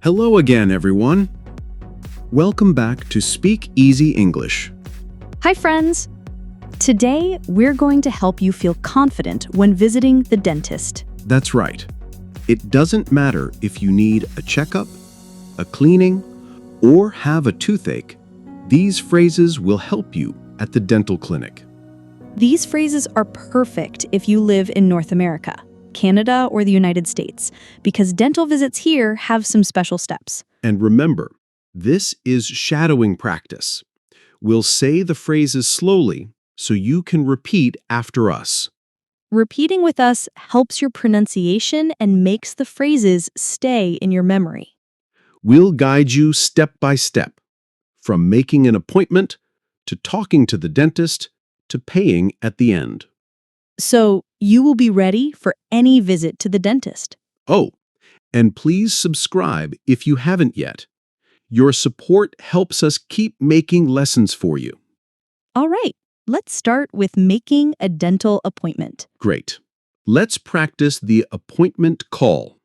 Hello again, everyone. Welcome back to Speak Easy English. Hi, friends! Today, we're going to help you feel confident when visiting the dentist. That's right. It doesn't matter if you need a checkup, a cleaning, or have a toothache. These phrases will help you at the dental clinic. These phrases are perfect if you live in North America, Canada, or the United States, because dental visits here have some special steps. And remember, this is shadowing practice. We'll say the phrases slowly so you can repeat after us. Repeating with us helps your pronunciation and makes the phrases stay in your memory. We'll guide you step by step, from making an appointment to talking to the dentist to paying at the end. So you will be ready for any visit to the dentist. Oh, and please subscribe if you haven't yet. Your support helps us keep making lessons for you. All right, let's start with making a dental appointment. Great. Let's practice the appointment call.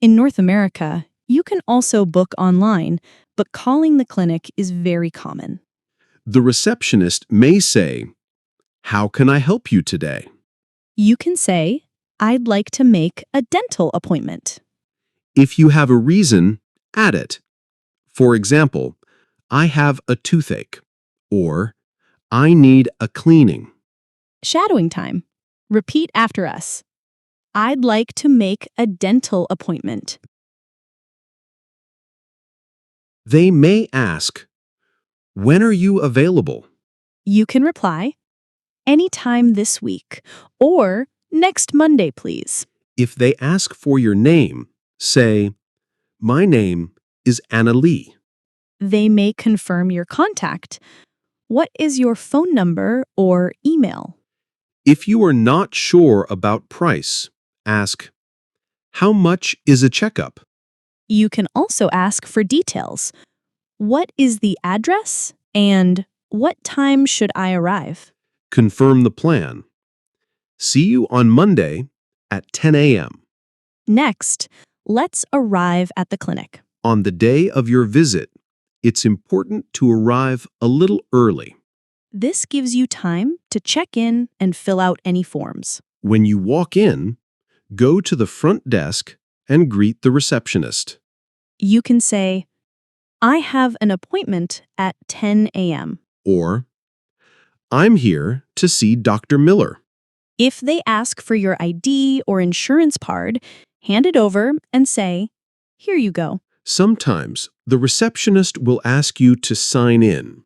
In North America, you can also book online, but calling the clinic is very common. The receptionist may say, "How can I help you today?" You can say, "I'd like to make a dental appointment." If you have a reason, add it. For example, "I have a toothache," or "I need a cleaning." Shadowing time. Repeat after us. I'd like to make a dental appointment. They may ask, "When are you available?" You can reply, "Anytime this week," or "Next Monday, please." If they ask for your name, say, "My name is Anna Lee." They may confirm your contact. What is your phone number or email? If you are not sure about price, ask, "How much is a checkup?" You can also ask for details. What is the address? And what time should I arrive? Confirm the plan. See you on Monday at 10 a.m. Next, let's arrive at the clinic. On the day of your visit, it's important to arrive a little early. This gives you time to check in and fill out any forms. When you walk in, go to the front desk and greet the receptionist. You can say, "I have an appointment at 10 a.m. Or, "I'm here to see Dr. Miller." If they ask for your ID or insurance card, hand it over and say, "Here you go." Sometimes the receptionist will ask you to sign in.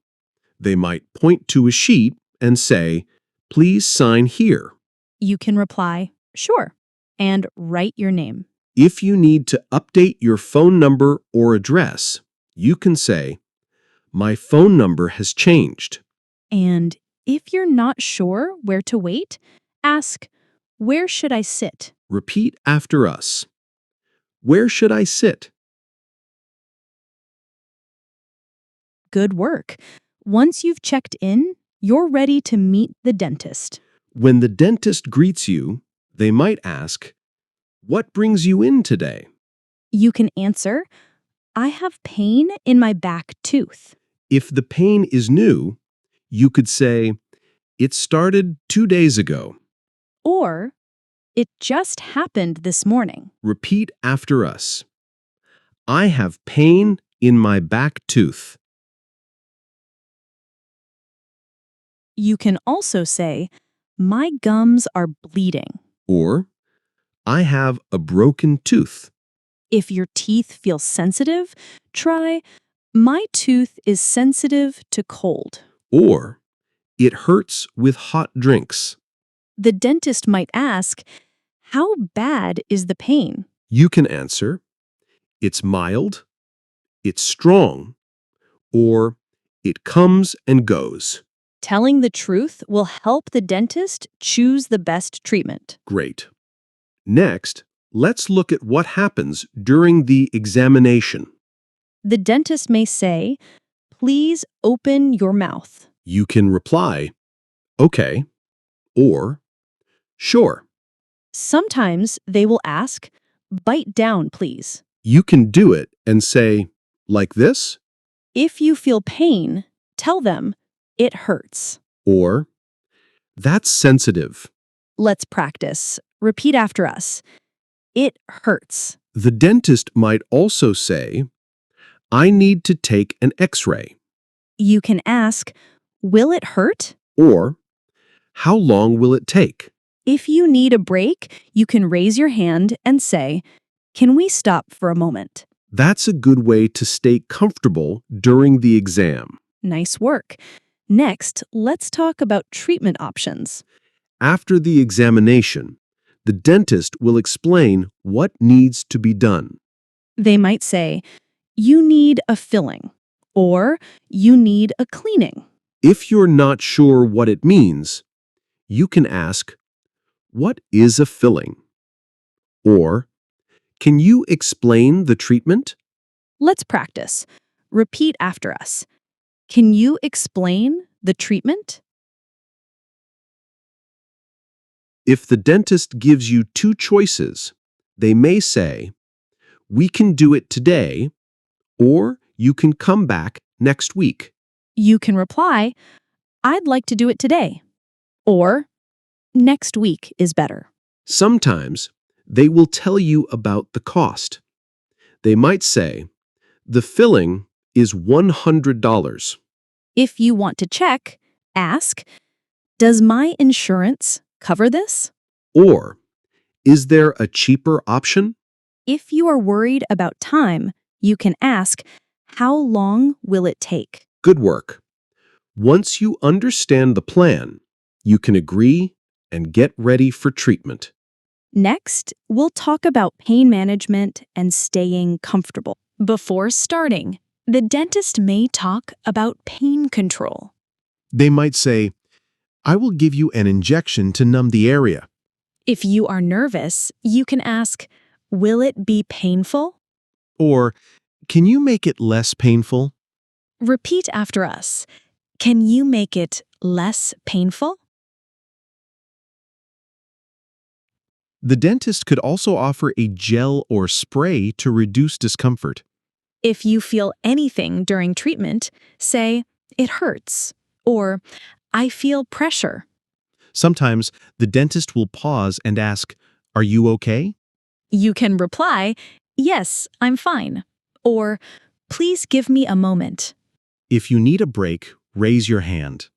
They might point to a sheet and say, "Please sign here." You can reply, "Sure," and write your name. If you need to update your phone number or address, you can say, "My phone number has changed." And if you're not sure where to wait, ask, "Where should I sit?" Repeat after us. "Where should I sit?" Good work. Once you've checked in, you're ready to meet the dentist. When the dentist greets you, they might ask, "What brings you in today?" You can answer, "I have pain in my back tooth." If the pain is new, you could say, "It started 2 days ago." Or, "It just happened this morning." Repeat after us. "I have pain in my back tooth." You can also say, "My gums are bleeding." Or, "I have a broken tooth." If your teeth feel sensitive, try, "My tooth is sensitive to cold." Or, "It hurts with hot drinks." The dentist might ask, "How bad is the pain?" You can answer, "It's mild," "It's strong," or "It comes and goes." Telling the truth will help the dentist choose the best treatment. Great. Next, let's look at what happens during the examination. The dentist may say, "Please open your mouth." You can reply, "Okay," or "Sure." Sometimes they will ask, "Bite down, please." You can do it and say, like this, If you feel pain, tell them, it hurts. or that's sensitive. Let's practice. Repeat after us. It hurts. The dentist might also say, I need to take an x-ray, You can ask, will it hurt? or how long will it take? If you need a break, you can raise your hand and say, can we stop for a moment? That's a good way to stay comfortable during the exam. Nice work. Next, let's talk about treatment options. After the examination, the dentist will explain what needs to be done. They might say, you need a filling, or you need a cleaning. If you're not sure what it means, you can ask, what is a filling? Or, can you explain the treatment? Let's practice. Repeat after us. Can you explain the treatment? If the dentist gives you two choices, they may say, we can do it today, or you can come back next week. You can reply, I'd like to do it today. Or, next week is better. Sometimes they will tell you about the cost. They might say, the filling is $100. If you want to check, ask, does my insurance cover this? Or, is there a cheaper option? If you are worried about time, you can ask, how long will it take? Good work. Once you understand the plan, you can agree and get ready for treatment. Next, we'll talk about pain management and staying comfortable. Before starting, the dentist may talk about pain control. They might say, I will give you an injection to numb the area. If you are nervous, you can ask, will it be painful? Or, can you make it less painful? Repeat after us. Can you make it less painful? The dentist could also offer a gel or spray to reduce discomfort. If you feel anything during treatment, say, it hurts, or I feel pressure. Sometimes the dentist will pause and ask, are you okay? You can reply, yes, I'm fine, or please give me a moment. If you need a break, raise your hand.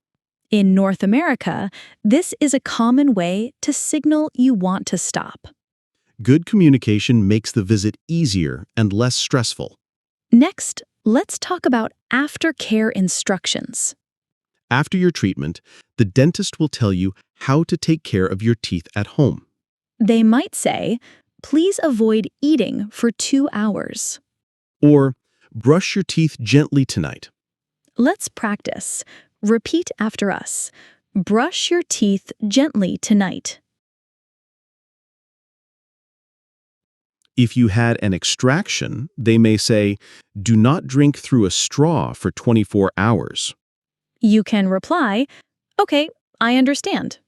In North America, this is a common way to signal you want to stop. Good communication makes the visit easier and less stressful. Next, let's talk about aftercare instructions. After your treatment, the dentist will tell you how to take care of your teeth at home. They might say, please avoid eating for 2 hours. Or, brush your teeth gently tonight. Let's practice. Repeat after us. Brush your teeth gently tonight. If you had an extraction, they may say, do not drink through a straw for 24 hours. You can reply, okay, I understand.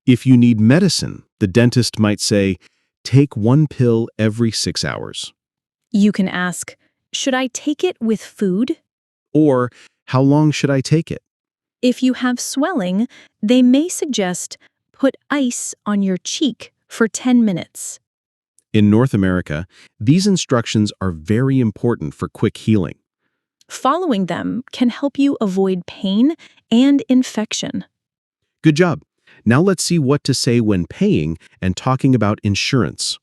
If you need medicine, the dentist might say, take 1 pill every 6 hours. You can ask, should I take it with food? Or, how long should I take it? If you have swelling, they may suggest put ice on your cheek for 10 minutes. In North America, these instructions are very important for quick healing. Following them can help you avoid pain and infection. Good job. Now let's see what to say when paying and talking about insurance.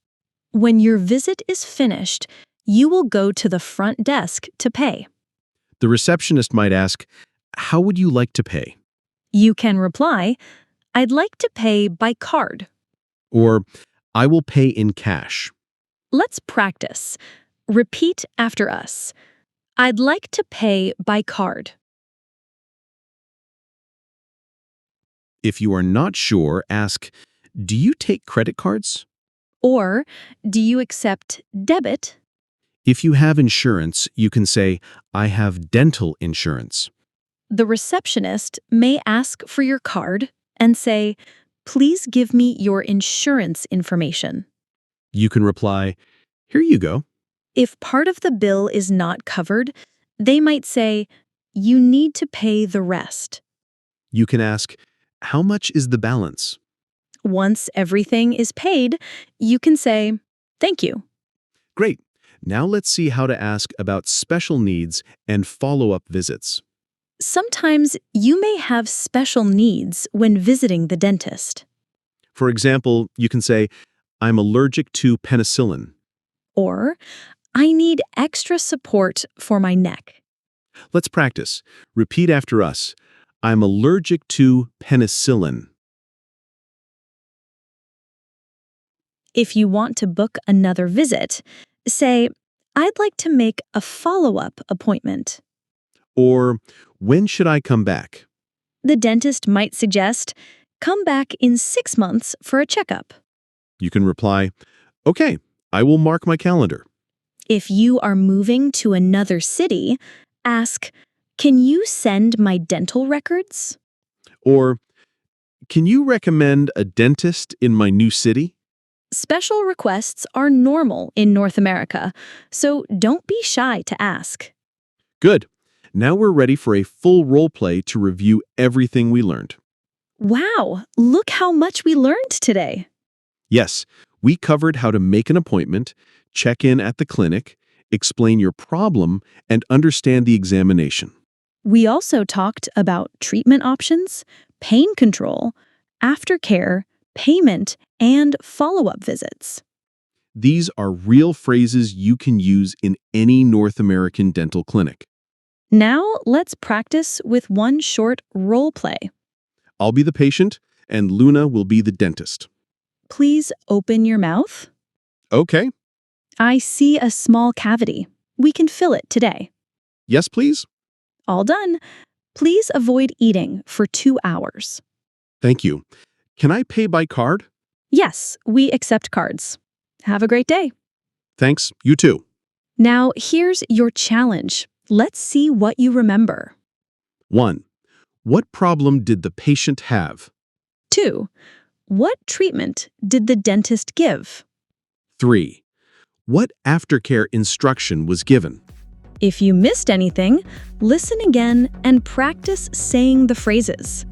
When your visit is finished, you will go to the front desk to pay. The receptionist might ask, how would you like to pay? You can reply, I'd like to pay by card. Or, I will pay in cash. Let's practice. Repeat after us. I'd like to pay by card. If you are not sure, ask, do you take credit cards? Or, do you accept debit? If you have insurance, you can say, I have dental insurance. The receptionist may ask for your card and say, please give me your insurance information. You can reply, here you go. If part of the bill is not covered, they might say, "You need to pay the rest." You can ask, how much is the balance? Once everything is paid, you can say, "Thank you." Great. Now let's see how to ask about special needs and follow-up visits. Sometimes you may have special needs when visiting the dentist. For example, you can say, I'm allergic to penicillin. Or, "I need extra support for my neck." Let's practice. Repeat after us. I'm allergic to penicillin. If you want to book another visit, say, "I'd like to make a follow-up appointment." Or, when should I come back? The dentist might suggest, "Come back in 6 months for a checkup." You can reply, okay, I will mark my calendar. If you are moving to another city, ask, "Can you send my dental records?" Or, can you recommend a dentist in my new city? Special requests are normal in North America, so don't be shy to ask. Good. Now we're ready for a full role play to review everything we learned. Wow, look how much we learned today. Yes, we covered how to make an appointment, check in at the clinic, explain your problem, and understand the examination. We also talked about treatment options, pain control, aftercare, payment, and follow-up visits. These are real phrases you can use in any North American dental clinic. Now, let's practice with one short role play. I'll be the patient, and Luna will be the dentist. Please open your mouth. Okay. I see a small cavity. We can fill it today. Yes, please? All done. Please avoid eating for 2 hours. Thank you. Can I pay by card? Yes, we accept cards. Have a great day. Thanks, you too. Now, here's your challenge. Let's see what you remember. 1. What problem did the patient have? 2. What treatment did the dentist give? 3. What aftercare instruction was given? If you missed anything, listen again and practice saying the phrases.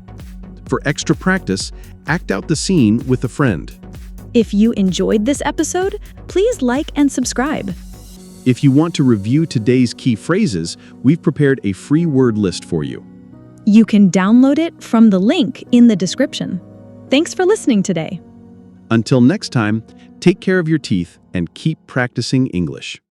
For extra practice, act out the scene with a friend. If you enjoyed this episode, please like and subscribe. If you want to review today's key phrases, we've prepared a free word list for you. You can download it from the link in the description. Thanks for listening today. Until next time, take care of your teeth and keep practicing English.